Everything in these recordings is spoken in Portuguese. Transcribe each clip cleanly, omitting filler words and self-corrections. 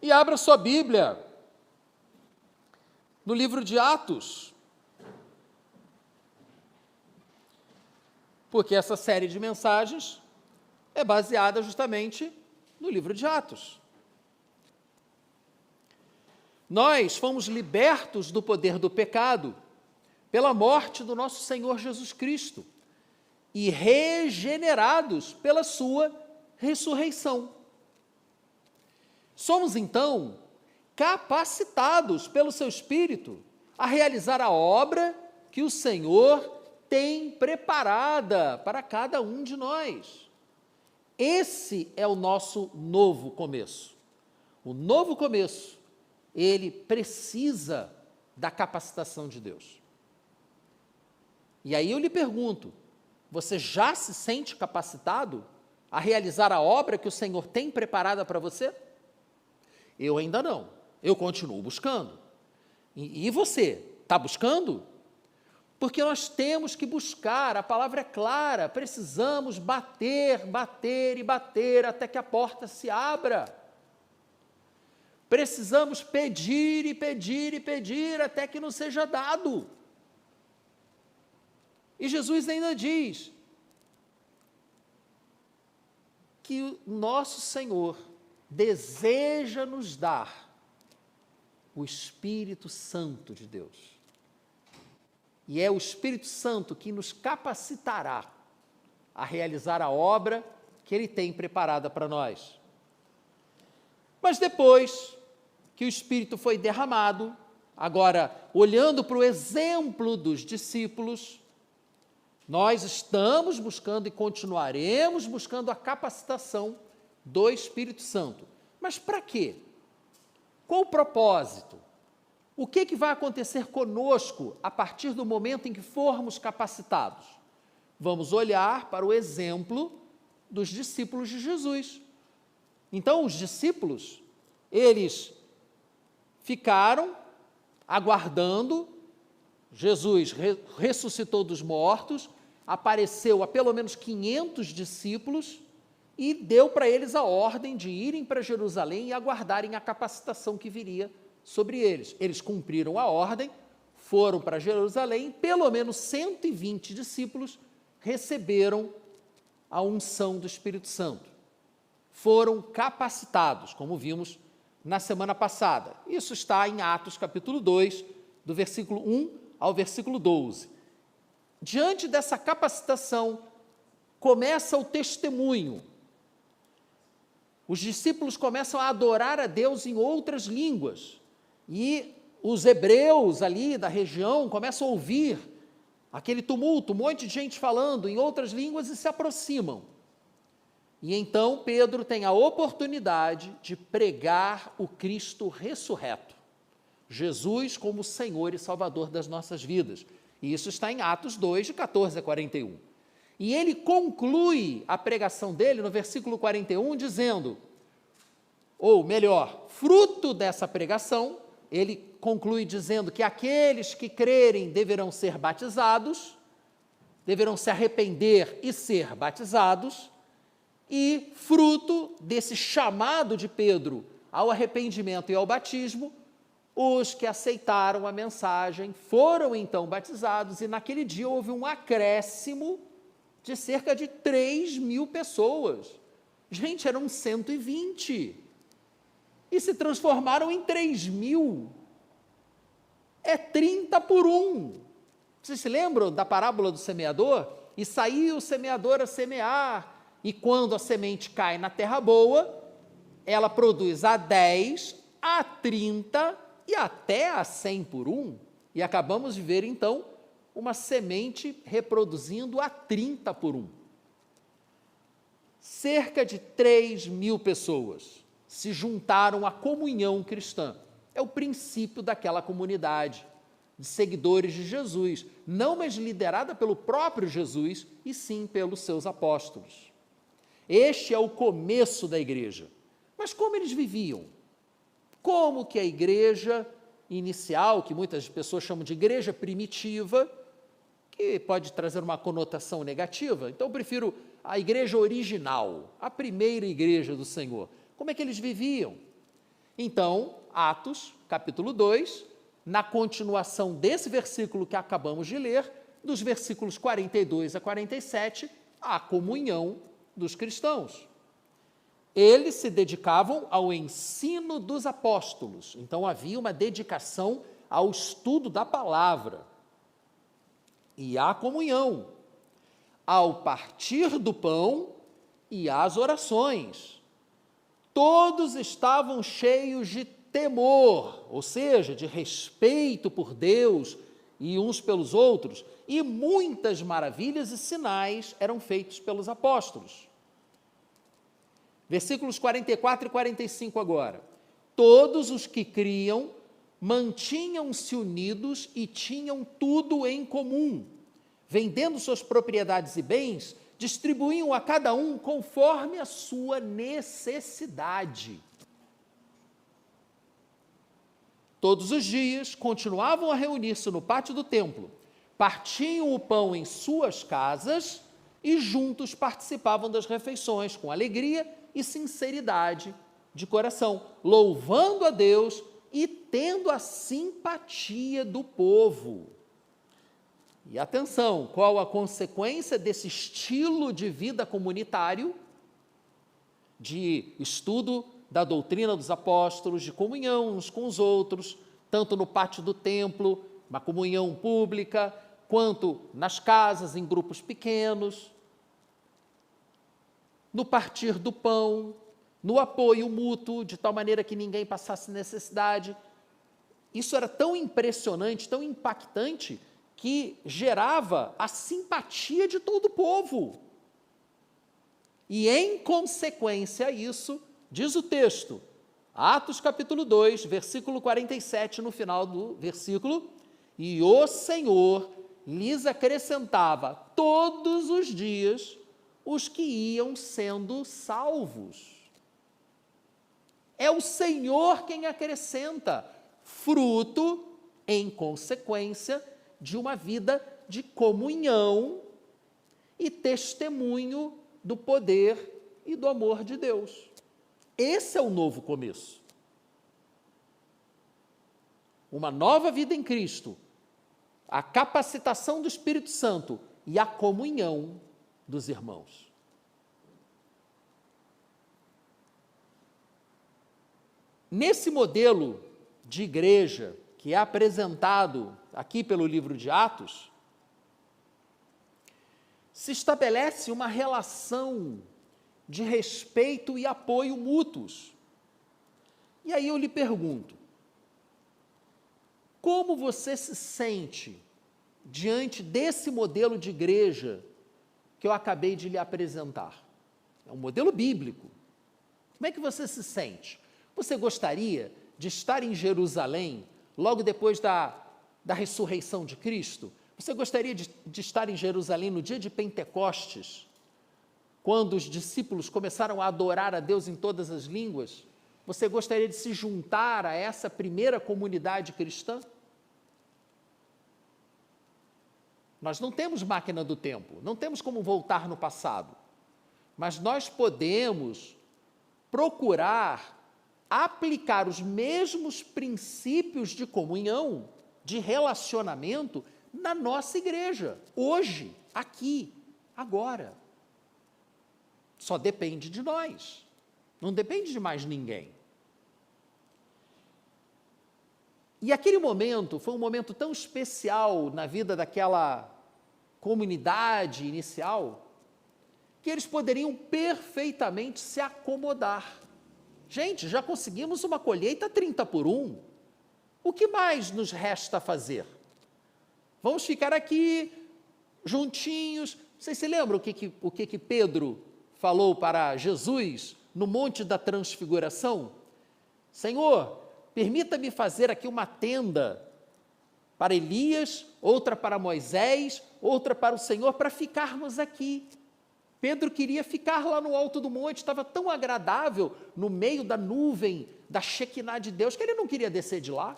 E abra sua Bíblia no livro de Atos, porque essa série de mensagens é baseada justamente no livro de Atos. Nós fomos libertos do poder do pecado pela morte do nosso Senhor Jesus Cristo e regenerados pela sua ressurreição. Somos, então, capacitados pelo seu Espírito a realizar a obra que o Senhor tem preparada para cada um de nós. Esse é o nosso novo começo. O novo começo, ele precisa da capacitação de Deus. E aí eu lhe pergunto, você já se sente capacitado a realizar a obra que o Senhor tem preparada para você? Eu ainda não, eu continuo buscando. E você, está buscando? Porque nós temos que buscar, a palavra é clara, precisamos bater, bater e bater até que a porta se abra. Precisamos pedir e pedir e pedir até que nos seja dado. E Jesus ainda diz que o nosso Senhor deseja nos dar o Espírito Santo de Deus. E é o Espírito Santo que nos capacitará a realizar a obra que Ele tem preparada para nós. Mas depois que o Espírito foi derramado, agora olhando para o exemplo dos discípulos, nós estamos buscando e continuaremos buscando a capacitação do Espírito Santo. Mas para quê? Qual o propósito? O que vai acontecer conosco a partir do momento em que formos capacitados? Vamos olhar para o exemplo dos discípulos de Jesus. Então, os discípulos, eles ficaram aguardando. Jesus ressuscitou dos mortos, apareceu a pelo menos 500 discípulos e deu para eles a ordem de irem para Jerusalém e aguardarem a capacitação que viria sobre eles. Eles cumpriram a ordem, foram para Jerusalém, pelo menos 120 discípulos receberam a unção do Espírito Santo. Foram capacitados, como vimos na semana passada. Isso está em Atos capítulo 2, do versículo 1 ao versículo 12. Diante dessa capacitação, começa o testemunho. Os discípulos começam a adorar a Deus em outras línguas. E os hebreus ali da região começam a ouvir aquele tumulto, um monte de gente falando em outras línguas e se aproximam. E então Pedro tem a oportunidade de pregar o Cristo ressurreto. Jesus como Senhor e Salvador das nossas vidas. E isso está em Atos 2, de 14 a 41. E ele conclui a pregação dele no versículo 41, dizendo, ou melhor, fruto dessa pregação, ele conclui dizendo que aqueles que crerem deverão ser batizados, deverão se arrepender e ser batizados, e fruto desse chamado de Pedro ao arrependimento e ao batismo, os que aceitaram a mensagem foram então batizados, e naquele dia houve um acréscimo de cerca de 3.000 pessoas. Gente, eram 120. E se transformaram em 3.000. É 30 por 1. Vocês se lembram da parábola do semeador? E saiu o semeador a semear, e quando a semente cai na terra boa, ela produz a 10, a 30 e até a 100 por 1. E acabamos de ver, então, uma semente reproduzindo a 30 por 1. Cerca de 3.000 pessoas se juntaram à comunhão cristã. É o princípio daquela comunidade de seguidores de Jesus, não mais liderada pelo próprio Jesus, e sim pelos seus apóstolos. Este é o começo da igreja. Mas como eles viviam? Como que a igreja inicial, que muitas pessoas chamam de igreja primitiva, que pode trazer uma conotação negativa, então eu prefiro a igreja original, a primeira igreja do Senhor. Como é que eles viviam? Então, Atos, capítulo 2, na continuação desse versículo que acabamos de ler, dos versículos 42 a 47, a comunhão dos cristãos. Eles se dedicavam ao ensino dos apóstolos, então havia uma dedicação ao estudo da palavra e à comunhão, ao partir do pão e às orações. Todos estavam cheios de temor, ou seja, de respeito por Deus e uns pelos outros, e muitas maravilhas e sinais eram feitos pelos apóstolos. Versículos 44 e 45 agora. Todos os que criam mantinham-se unidos e tinham tudo em comum. Vendendo suas propriedades e bens, distribuíam a cada um conforme a sua necessidade. Todos os dias continuavam a reunir-se no pátio do templo, partiam o pão em suas casas e juntos participavam das refeições com alegria e sinceridade de coração, louvando a Deus e tendo a simpatia do povo. E atenção, qual a consequência desse estilo de vida comunitário, de estudo da doutrina dos apóstolos, de comunhão uns com os outros, tanto no pátio do templo, uma comunhão pública, quanto nas casas, em grupos pequenos, no partir do pão, no apoio mútuo, de tal maneira que ninguém passasse necessidade. Isso era tão impressionante, tão impactante, que gerava a simpatia de todo o povo. E, em consequência a isso, diz o texto, Atos capítulo 2, versículo 47, no final do versículo, e o Senhor lhes acrescentava todos os dias os que iam sendo salvos. É o Senhor quem acrescenta, fruto, em consequência, de uma vida de comunhão e testemunho do poder e do amor de Deus. Esse é o novo começo. Uma nova vida em Cristo, a capacitação do Espírito Santo e a comunhão dos irmãos. Nesse modelo de igreja que é apresentado aqui pelo livro de Atos, se estabelece uma relação de respeito e apoio mútuos. E aí eu lhe pergunto, como você se sente diante desse modelo de igreja que eu acabei de lhe apresentar? É um modelo bíblico. Como é que você se sente? Você gostaria de estar em Jerusalém logo depois da ressurreição de Cristo? Você gostaria de estar em Jerusalém no dia de Pentecostes, quando os discípulos começaram a adorar a Deus em todas as línguas? Você gostaria de se juntar a essa primeira comunidade cristã? Nós não temos máquina do tempo, não temos como voltar no passado, mas nós podemos procurar aplicar os mesmos princípios de comunhão, de relacionamento, na nossa igreja, hoje, aqui, agora. Só depende de nós, não depende de mais ninguém. E aquele momento foi um momento tão especial na vida daquela comunidade inicial, que eles poderiam perfeitamente se acomodar. Gente, já conseguimos uma colheita 30 por 1. O que mais nos resta fazer? Vamos ficar aqui, juntinhos. Vocês se lembram o que Pedro falou para Jesus no Monte da Transfiguração? Senhor, permita-me fazer aqui uma tenda para Elias, outra para Moisés, outra para o Senhor, para ficarmos aqui. Pedro queria ficar lá no alto do monte, estava tão agradável, no meio da nuvem, da Shekinah de Deus, que ele não queria descer de lá.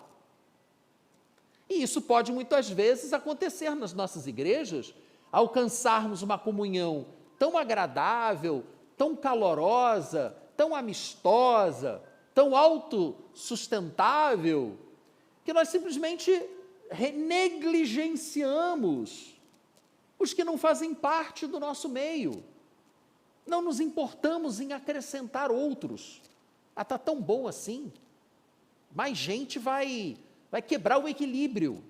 E isso pode muitas vezes acontecer nas nossas igrejas, alcançarmos uma comunhão tão agradável, tão calorosa, tão amistosa, tão autossustentável, que nós simplesmente negligenciamos os que não fazem parte do nosso meio. Não nos importamos em acrescentar outros. Ah, está tão bom assim. Mais gente vai quebrar o equilíbrio.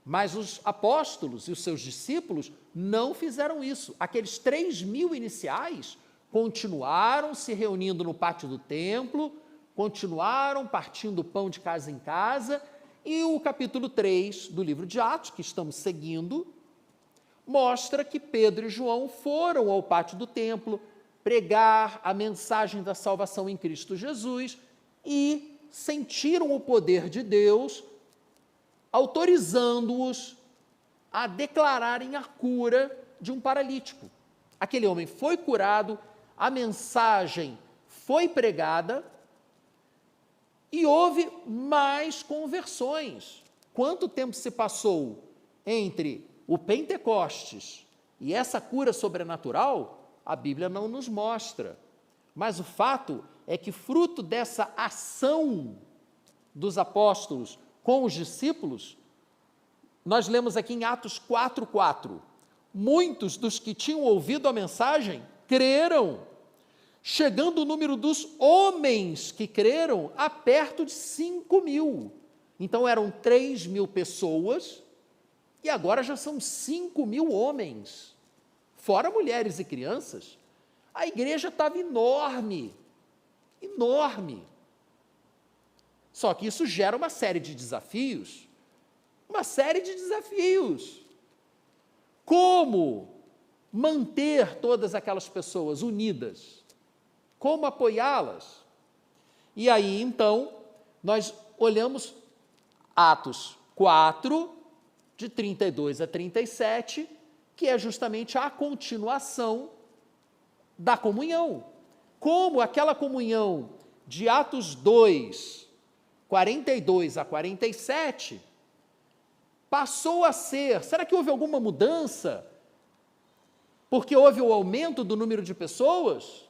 Mas os apóstolos e os seus discípulos não fizeram isso. Aqueles 3.000 iniciais continuaram se reunindo no pátio do templo, continuaram partindo pão de casa em casa, e o capítulo 3 do livro de Atos, que estamos seguindo, mostra que Pedro e João foram ao pátio do templo pregar a mensagem da salvação em Cristo Jesus e sentiram o poder de Deus, autorizando-os a declararem a cura de um paralítico. Aquele homem foi curado, a mensagem foi pregada e houve mais conversões. Quanto tempo se passou entre o Pentecostes e essa cura sobrenatural? A Bíblia não nos mostra. Mas o fato é que, fruto dessa ação dos apóstolos com os discípulos, nós lemos aqui em Atos 4:4, muitos dos que tinham ouvido a mensagem creram, chegando o número dos homens que creram a perto de 5.000. Então eram 3.000 pessoas e agora já são 5.000 homens, fora mulheres e crianças. A igreja estava enorme, enorme. Só que isso gera uma série de desafios, Como manter todas aquelas pessoas unidas? Como apoiá-las? E aí, então, nós olhamos Atos 4, de 32 a 37, que é justamente a continuação da comunhão. Como aquela comunhão de Atos 2, 42 a 47, passou a ser... Será que houve alguma mudança? Porque houve o aumento do número de pessoas?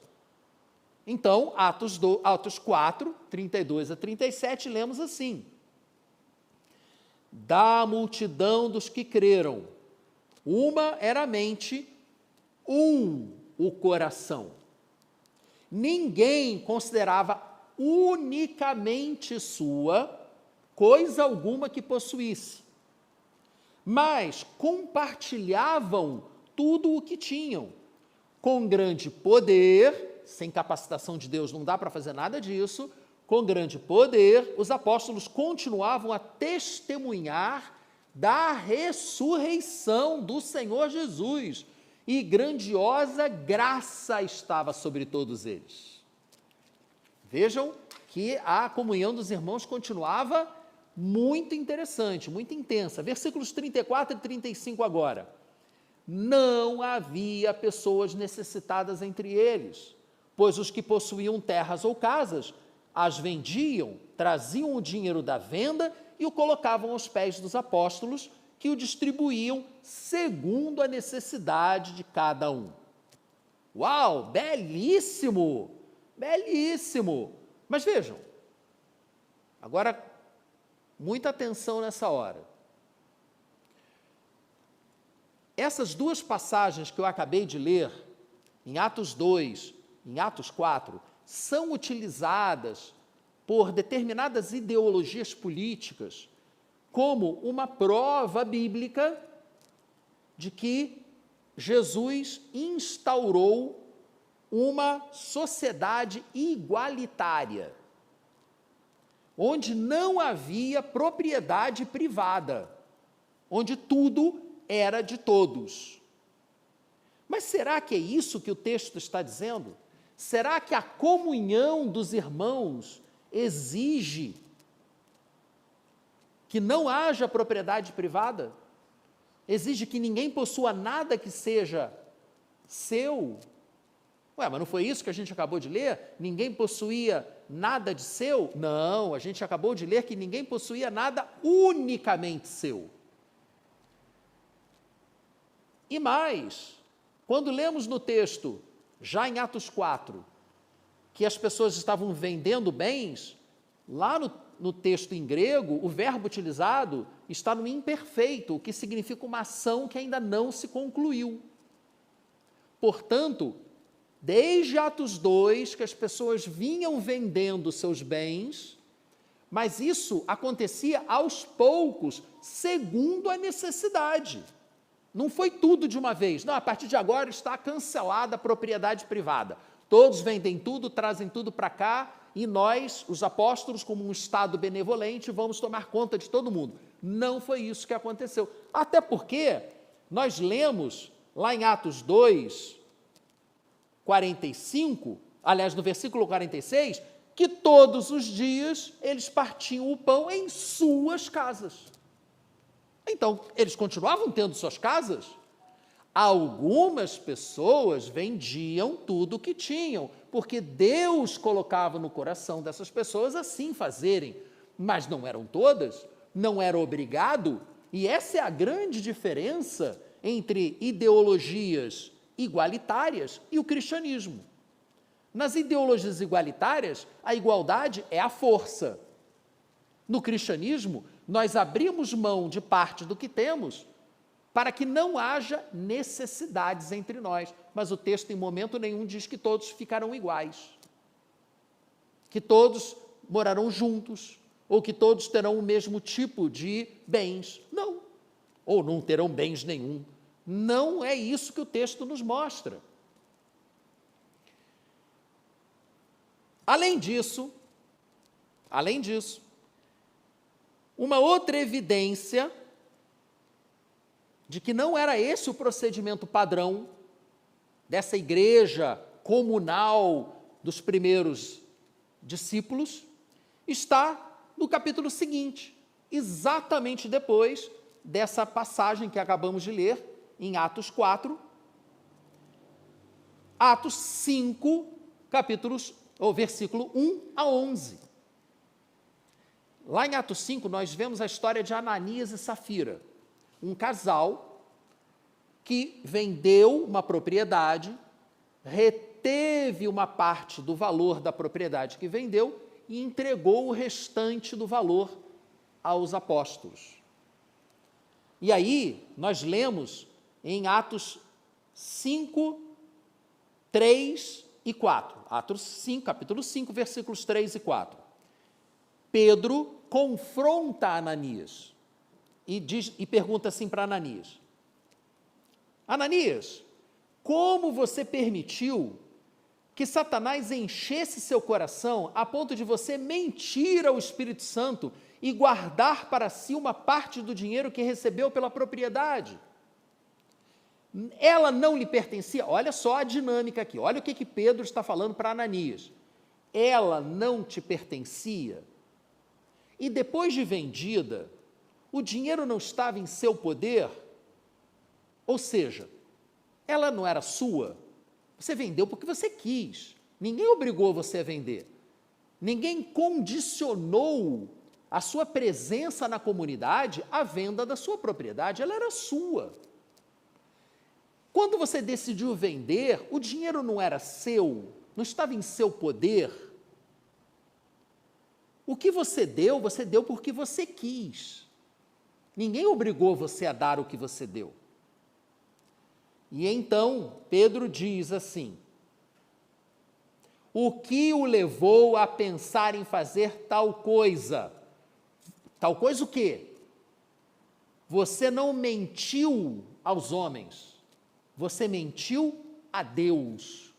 Então, Atos 4, 32 a 37, lemos assim: da multidão dos que creram, uma era a mente, o coração. Ninguém considerava unicamente sua coisa alguma que possuísse, mas compartilhavam tudo o que tinham. Com grande poder, sem capacitação de Deus não dá para fazer nada disso, com grande poder, os apóstolos continuavam a testemunhar da ressurreição do Senhor Jesus, e grandiosa graça estava sobre todos eles. Vejam que a comunhão dos irmãos continuava muito interessante, muito intensa. Versículos 34 e 35 agora. Não havia pessoas necessitadas entre eles, pois os que possuíam terras ou casas as vendiam, traziam o dinheiro da venda e o colocavam aos pés dos apóstolos, que o distribuíam segundo a necessidade de cada um. Uau, belíssimo, belíssimo. Mas vejam, agora, muita atenção nessa hora. Essas duas passagens que eu acabei de ler, em Atos 2, em Atos 4, são utilizadas por determinadas ideologias políticas como uma prova bíblica de que Jesus instaurou uma sociedade igualitária, onde não havia propriedade privada, onde tudo era de todos. Mas será que é isso que o texto está dizendo? Será que a comunhão dos irmãos exige que não haja propriedade privada? Exige que ninguém possua nada que seja seu? Ué, mas não foi isso que a gente acabou de ler? Ninguém possuía nada de seu? Não, a gente acabou de ler que ninguém possuía nada unicamente seu. E mais, quando lemos no texto, já em Atos 4, que as pessoas estavam vendendo bens, lá no texto em grego, o verbo utilizado está no imperfeito, o que significa uma ação que ainda não se concluiu. Portanto, desde Atos 2, que as pessoas vinham vendendo seus bens, mas isso acontecia aos poucos, segundo a necessidade. Não foi tudo de uma vez. Não, a partir de agora está cancelada a propriedade privada. Todos vendem tudo, trazem tudo para cá, e nós, os apóstolos, como um Estado benevolente, vamos tomar conta de todo mundo. Não foi isso que aconteceu. Até porque nós lemos lá em Atos 2, 45, aliás, no versículo 46, que todos os dias eles partiam o pão em suas casas. Então, eles continuavam tendo suas casas? Algumas pessoas vendiam tudo o que tinham, porque Deus colocava no coração dessas pessoas assim fazerem, mas não eram todas, não era obrigado, e essa é a grande diferença entre ideologias igualitárias e o cristianismo. Nas ideologias igualitárias, a igualdade é a força. No cristianismo, nós abrimos mão de parte do que temos para que não haja necessidades entre nós. Mas o texto, em momento nenhum, diz que todos ficarão iguais, que todos morarão juntos, ou que todos terão o mesmo tipo de bens. Não. Ou não terão bens nenhum. Não é isso que o texto nos mostra. Além disso, uma outra evidência de que não era esse o procedimento padrão dessa igreja comunal dos primeiros discípulos, está no capítulo seguinte, exatamente depois dessa passagem que acabamos de ler, em Atos 4, Atos 5, versículo 1 a 11. Lá em Atos 5, nós vemos a história de Ananias e Safira, um casal que vendeu uma propriedade, reteve uma parte do valor da propriedade que vendeu e entregou o restante do valor aos apóstolos. E aí, nós lemos em Atos 5, 3 e 4. Atos 5, capítulo 5, versículos 3 e 4. Pedro confronta Ananias e pergunta assim para Ananias: Ananias, como você permitiu que Satanás enchesse seu coração a ponto de você mentir ao Espírito Santo e guardar para si uma parte do dinheiro que recebeu pela propriedade? Ela não lhe pertencia. Olha só a dinâmica aqui, olha o que Pedro está falando para Ananias. Ela não te pertencia, e depois de vendida, o dinheiro não estava em seu poder? Ou seja, ela não era sua, você vendeu porque você quis, ninguém obrigou você a vender, ninguém condicionou a sua presença na comunidade à venda da sua propriedade, ela era sua. Quando você decidiu vender, o dinheiro não era seu, não estava em seu poder. O que você deu porque você quis. Ninguém obrigou você a dar o que você deu. E então, Pedro diz assim: o que o levou a pensar em fazer tal coisa? Tal coisa o quê? Você não mentiu aos homens, você mentiu a Deus.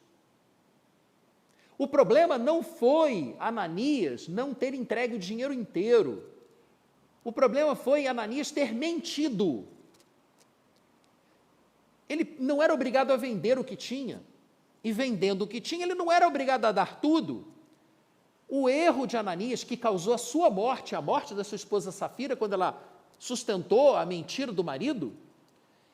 O problema não foi Ananias não ter entregue o dinheiro inteiro. O problema foi Ananias ter mentido. Ele não era obrigado a vender o que tinha. E vendendo o que tinha, ele não era obrigado a dar tudo. O erro de Ananias, que causou a sua morte, a morte da sua esposa Safira, quando ela sustentou a mentira do marido,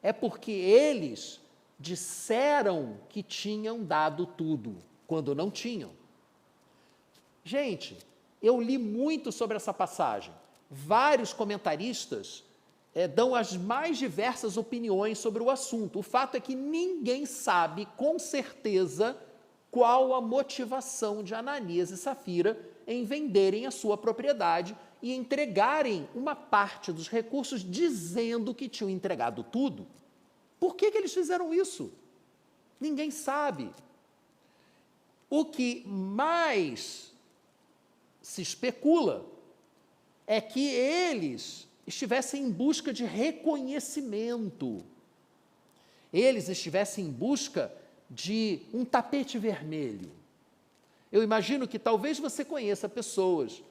é porque eles disseram que tinham dado tudo, quando não tinham. Gente, eu li muito sobre essa passagem. Vários comentaristas dão as mais diversas opiniões sobre o assunto. O fato é que ninguém sabe com certeza qual a motivação de Ananias e Safira em venderem a sua propriedade e entregarem uma parte dos recursos dizendo que tinham entregado tudo. Por que eles fizeram isso? Ninguém sabe. O que mais se especula é que eles estivessem em busca de reconhecimento. Eles estivessem em busca de um tapete vermelho. Eu imagino que talvez você conheça pessoas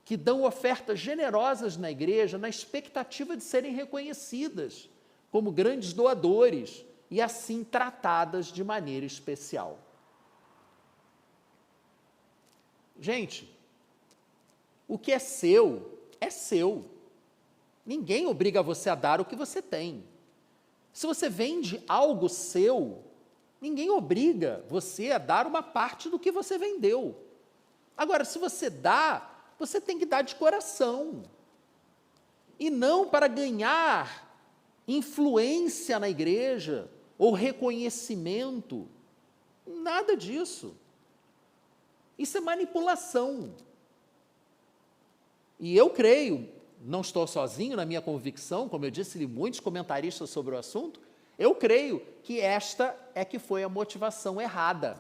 que dão ofertas generosas na igreja na expectativa de serem reconhecidas como grandes doadores e assim tratadas de maneira especial. Gente, o que é seu, é seu. Ninguém obriga você a dar o que você tem. Se você vende algo seu, ninguém obriga você a dar uma parte do que você vendeu. Agora, se você dá, você tem que dar de coração. E não para ganhar influência na igreja ou reconhecimento. Nada disso. Isso é manipulação. E eu creio, não estou sozinho na minha convicção, como eu disse, li muitos comentaristas sobre o assunto, eu creio que esta é que foi a motivação errada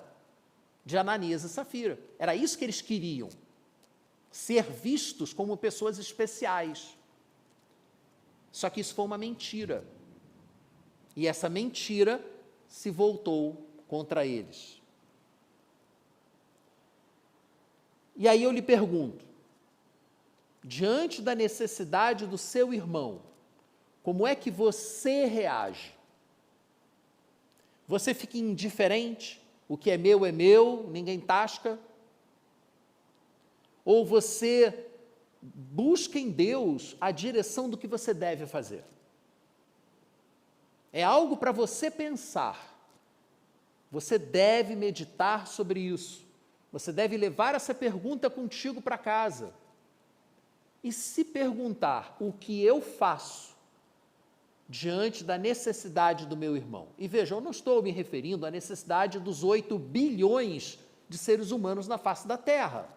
de Ananias e Safira. Era isso que eles queriam, ser vistos como pessoas especiais. Só que isso foi uma mentira. E essa mentira se voltou contra eles. E aí eu lhe pergunto, diante da necessidade do seu irmão, como é que você reage? Você fica indiferente? O que é meu, ninguém tasca? Ou você busca em Deus a direção do que você deve fazer? É algo para você pensar. Você deve meditar sobre isso. Você deve levar essa pergunta contigo para casa. E se perguntar o que eu faço diante da necessidade do meu irmão. E veja, eu não estou me referindo à necessidade dos 8 bilhões de seres humanos na face da Terra.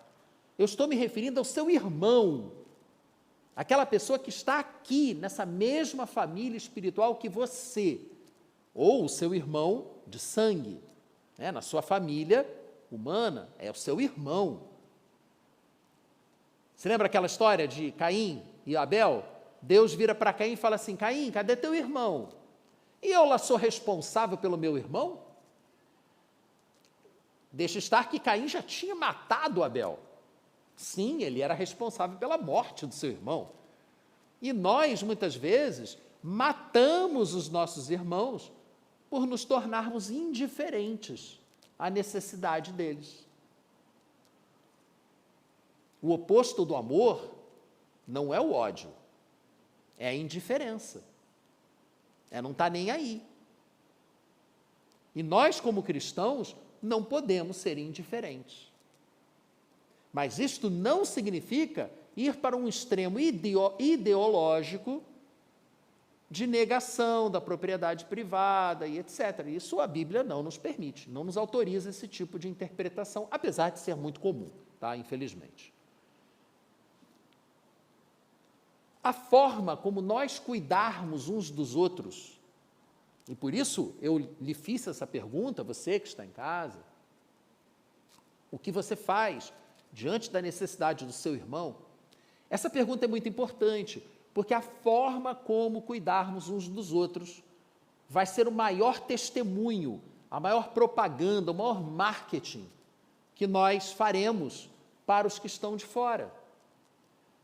Eu estou me referindo ao seu irmão, aquela pessoa que está aqui, nessa mesma família espiritual que você, ou o seu irmão de sangue, né? Na sua família humana, é o seu irmão. Você lembra aquela história de Caim e Abel? Deus vira para Caim e fala assim, Caim, cadê teu irmão? E eu lá sou responsável pelo meu irmão? Deixa estar que Caim já tinha matado Abel. Sim, ele era responsável pela morte do seu irmão. E nós, muitas vezes, matamos os nossos irmãos por nos tornarmos indiferentes à necessidade deles. O oposto do amor não é o ódio, é a indiferença. É não estar nem aí. E nós, como cristãos, não podemos ser indiferentes. Mas isto não significa ir para um extremo ideológico de negação da propriedade privada e etc. Isso a Bíblia não nos permite, não nos autoriza esse tipo de interpretação, apesar de ser muito comum, tá? Infelizmente. A forma como nós cuidarmos uns dos outros, e por isso eu lhe fiz essa pergunta, você que está em casa, o que você faz diante da necessidade do seu irmão? Essa pergunta é muito importante, porque a forma como cuidarmos uns dos outros vai ser o maior testemunho, a maior propaganda, o maior marketing que nós faremos para os que estão de fora.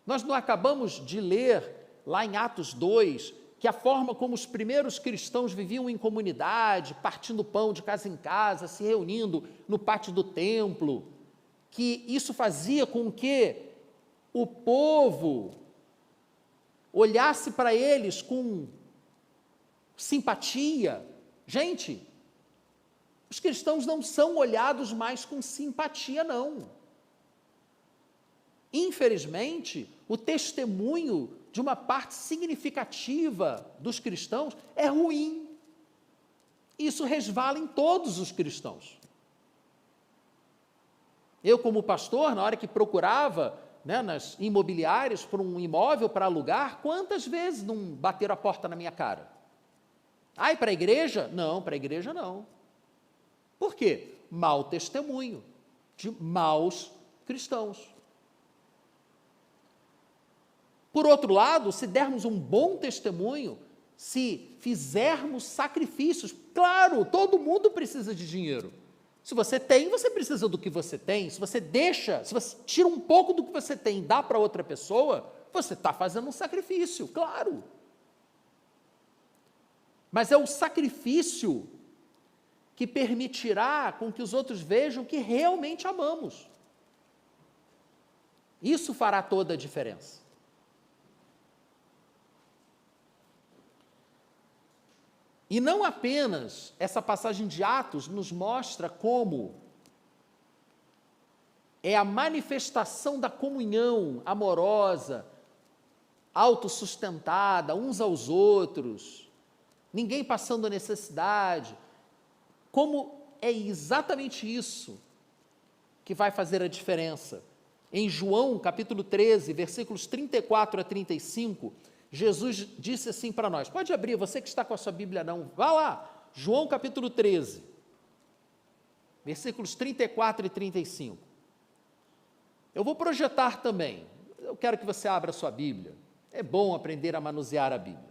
Nós não acabamos de ler, lá em Atos 2, que a forma como os primeiros cristãos viviam em comunidade, partindo pão de casa em casa, se reunindo no pátio do templo, que isso fazia com que o povo olhasse para eles com simpatia. Gente, os cristãos não são olhados mais com simpatia, não. Infelizmente, o testemunho de uma parte significativa dos cristãos é ruim. Isso resvala em todos os cristãos. Eu, como pastor, na hora que procurava, né, nas imobiliárias por um imóvel para alugar, quantas vezes não bateram a porta na minha cara? Ah, e para a igreja? Não, para a igreja não. Por quê? Mau testemunho de maus cristãos. Por outro lado, se dermos um bom testemunho, se fizermos sacrifícios, claro, todo mundo precisa de dinheiro. Se você tem, você precisa do que você tem. Se você tira um pouco do que você tem e dá para outra pessoa, você está fazendo um sacrifício, claro. Mas é o sacrifício que permitirá com que os outros vejam que realmente amamos. Isso fará toda a diferença. E não apenas essa passagem de Atos nos mostra como é a manifestação da comunhão amorosa, autossustentada, uns aos outros, ninguém passando necessidade, como é exatamente isso que vai fazer a diferença. Em João, capítulo 13, versículos 34 a 35, Jesus disse assim para nós, pode abrir, você que está com a sua Bíblia não, vá lá, João capítulo 13, versículos 34 e 35. Eu vou projetar também, eu quero que você abra a sua Bíblia, é bom aprender a manusear a Bíblia.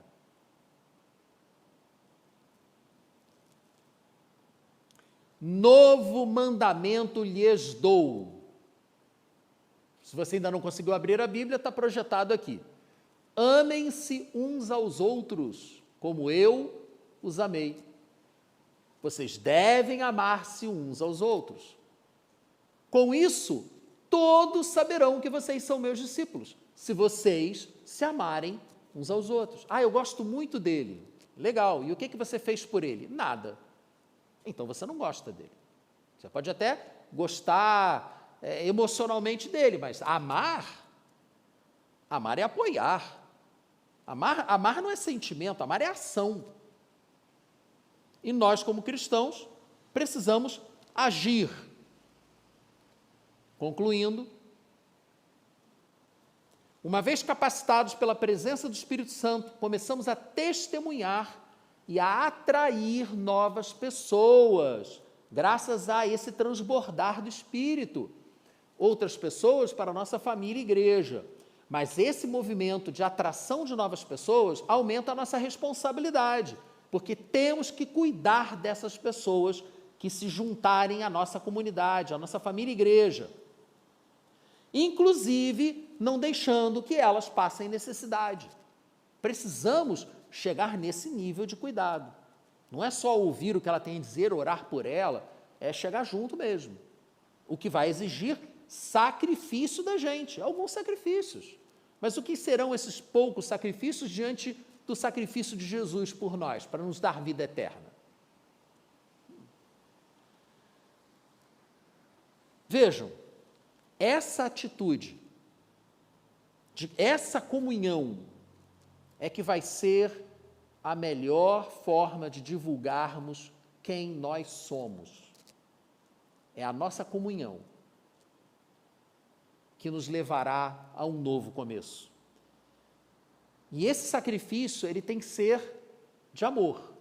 Novo mandamento lhes dou. Se você ainda não conseguiu abrir a Bíblia, está projetado aqui. Amem-se uns aos outros, como eu os amei. Vocês devem amar-se uns aos outros. Com isso, todos saberão que vocês são meus discípulos, se vocês se amarem uns aos outros. Ah, eu gosto muito dele. Legal. E o que você fez por ele? Nada. Então você não gosta dele. Você pode até gostar emocionalmente dele, mas amar é apoiar. Amar não é sentimento, amar é ação. E nós, como cristãos, precisamos agir. Concluindo, uma vez capacitados pela presença do Espírito Santo, começamos a testemunhar e a atrair novas pessoas, graças a esse transbordar do Espírito. Outras pessoas para a nossa família e igreja. Mas esse movimento de atração de novas pessoas aumenta a nossa responsabilidade, porque temos que cuidar dessas pessoas que se juntarem à nossa comunidade, à nossa família e igreja. Inclusive, não deixando que elas passem necessidade. Precisamos chegar nesse nível de cuidado. Não é só ouvir o que ela tem a dizer, orar por ela, é chegar junto mesmo. O que vai exigir sacrifício da gente, alguns sacrifícios. Mas o que serão esses poucos sacrifícios diante do sacrifício de Jesus por nós, para nos dar vida eterna? Vejam, essa atitude, essa comunhão, é que vai ser a melhor forma de divulgarmos quem nós somos. É a nossa comunhão que nos levará a um novo começo. E esse sacrifício, ele tem que ser de amor.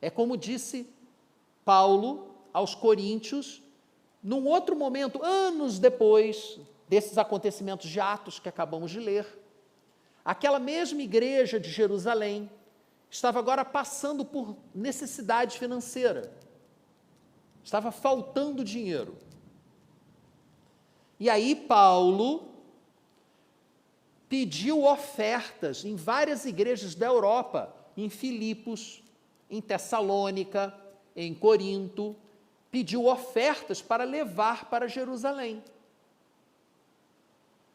É como disse Paulo aos Coríntios, num outro momento, anos depois desses acontecimentos de Atos que acabamos de ler, aquela mesma igreja de Jerusalém estava agora passando por necessidade financeira, estava faltando dinheiro. E aí Paulo pediu ofertas em várias igrejas da Europa, em Filipos, em Tessalônica, em Corinto, pediu ofertas para levar para Jerusalém.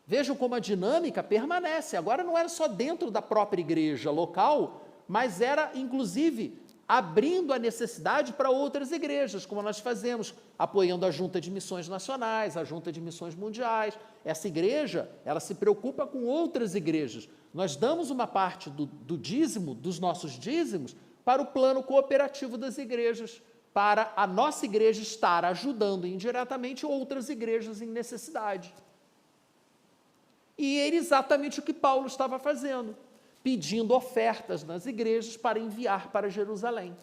Vejam como a dinâmica permanece. Agora não era só dentro da própria igreja local, mas era, inclusive, abrindo a necessidade para outras igrejas, como nós fazemos, apoiando a Junta de Missões Nacionais, a Junta de Missões Mundiais. Essa igreja, ela se preocupa com outras igrejas. Nós damos uma parte do dízimo, dos nossos dízimos, para o plano cooperativo das igrejas, para a nossa igreja estar ajudando indiretamente outras igrejas em necessidade. E era exatamente o que Paulo estava fazendo, pedindo ofertas nas igrejas para enviar para Jerusalém.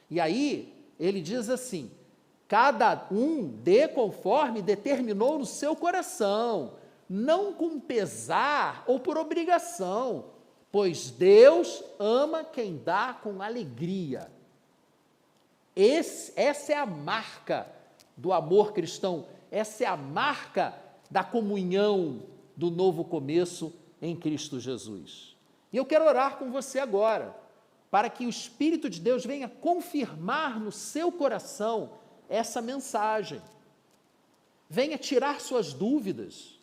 E aí, ele diz assim, cada um dê conforme determinou no seu coração, não com pesar ou por obrigação, pois Deus ama quem dá com alegria. Essa é a marca do amor cristão, essa é a marca da comunhão do novo começo em Cristo Jesus. E eu quero orar com você agora, para que o Espírito de Deus venha confirmar no seu coração essa mensagem, venha tirar suas dúvidas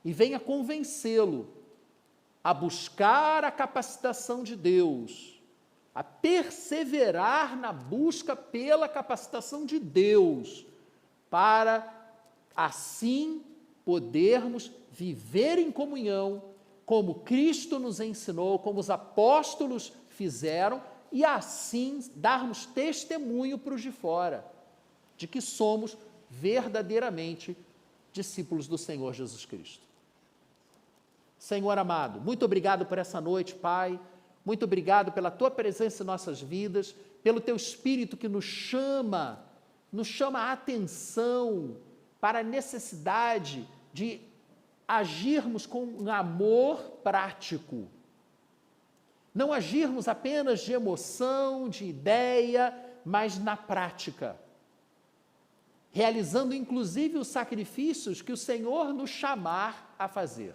e venha convencê-lo a buscar a capacitação de Deus, a perseverar na busca pela capacitação de Deus, para assim podermos viver em comunhão, como Cristo nos ensinou, como os apóstolos fizeram, e assim darmos testemunho para os de fora, de que somos verdadeiramente discípulos do Senhor Jesus Cristo. Senhor amado, muito obrigado por essa noite, Pai, muito obrigado pela Tua presença em nossas vidas, pelo Teu Espírito que nos chama a atenção para a necessidade de agirmos com um amor prático, não agirmos apenas de emoção, de ideia, mas na prática, realizando inclusive os sacrifícios que o Senhor nos chamar a fazer.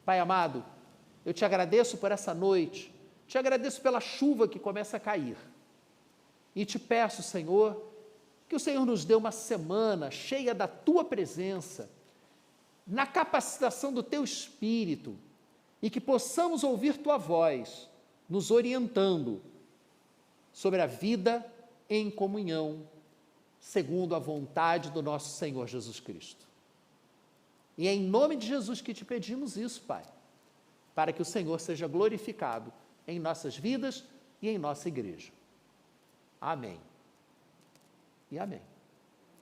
Pai amado, eu te agradeço por essa noite, te agradeço pela chuva que começa a cair, e te peço, Senhor, que o Senhor nos dê uma semana cheia da Tua presença, na capacitação do Teu Espírito, e que possamos ouvir Tua voz, nos orientando sobre a vida em comunhão, segundo a vontade do nosso Senhor Jesus Cristo. E é em nome de Jesus que te pedimos isso, Pai, para que o Senhor seja glorificado em nossas vidas e em nossa igreja. Amém. E amém.